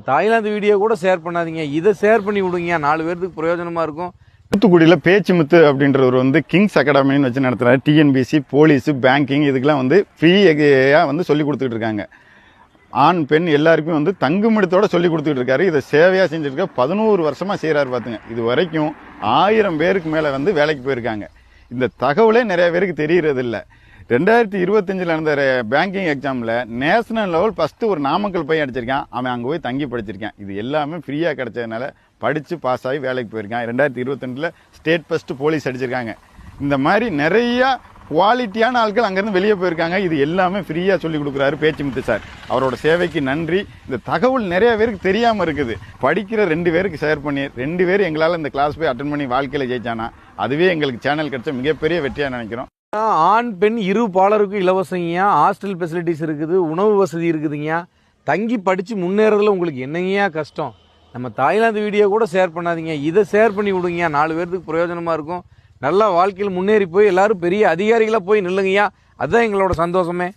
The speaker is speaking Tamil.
தாய்லாந்து வீடியோ கூட ஷேர் பண்ணாதீங்க, இதை ஷேர் பண்ணி விடுங்க, 4 பேருக்கு பிரயோஜனமாக இருக்கும். தூத்துக்குடியில் பேச்சுமுத்து அப்படின்றவர் கிங்ஸ் அகாடமின்னு வச்சு நடத்துகிறாரு. டிஎன்பிசி, போலீஸு, பேங்கிங் இதுக்கெல்லாம் ஃப்ரீயாக சொல்லி கொடுத்துட்டு இருக்காங்க. ஆண் பெண் எல்லாருக்கும் தங்குமிடத்தோட சொல்லி கொடுத்துட்டு இருக்காரு. இதை சேவையாக செஞ்சுருக்க 11 வருஷமாக செய்கிறாரு. பார்த்துங்க, இது வரைக்கும் 1000 பேருக்கு மேலே வேலைக்கு போயிருக்காங்க. இந்த தகவலே நிறைய பேருக்கு தெரியறதில்ல. 2025 நடந்த பேங்கிங் எக்ஸாமில் நேஷனல் லெவல் ஃபஸ்ட்டு ஒரு நாமக்கல் பையன் அடிச்சிருக்கான். அவன் அங்கே போய் தங்கி படிச்சிருக்கான். இது எல்லாமே ஃப்ரீயாக கிடைச்சதுனால படித்து பாஸ் ஆகி வேலைக்கு போயிருக்கான். 2022 ஸ்டேட் ஃபஸ்ட்டு போலீஸ் அடிச்சிருக்காங்க. இந்த மாதிரி நிறையா குவாலிட்டியான ஆட்கள் அங்கேருந்து வெளியே போயிருக்காங்க. இது எல்லாமே ஃப்ரீயாக சொல்லி கொடுக்குறாரு பேச்சுமுத்து சார். அவரோட சேவைக்கு நன்றி. இந்த தகவல் நிறைய பேருக்கு தெரியாமல் இருக்குது. படிக்கிற 2 பேருக்கு ஷேர் பண்ணி 2 பேர் எங்களால் இந்த கிளாஸ் போய் அட்டன் பண்ணி வாழ்க்கையில் ஜெயிச்சானா அதுவே எங்களுக்கு சேனல் கிடைச்ச மிகப்பெரிய வெற்றியாக நினைக்கிறோம். ஆண் பெண் இரு பாலருக்கும் இலவசங்க, ஹாஸ்டல் ஃபெசிலிட்டிஸ் இருக்குது, உணவு வசதி இருக்குதுங்க. தங்கி படித்து முன்னேறதுல உங்களுக்கு என்னங்கயா கஷ்டம்? நம்ம தாய்லாந்து வீடியோ கூட ஷேர் பண்ணாதீங்க, இதை ஷேர் பண்ணி விடுங்க, 4 பேருக்கு பிரயோஜனமாக இருக்கும். நல்லா வாழ்க்கையில் முன்னேறி போய் எல்லாரும் பெரிய அதிகாரிகளாக போய் நில்லுங்கய்யா. அதுதான் எங்களோட சந்தோஷமே.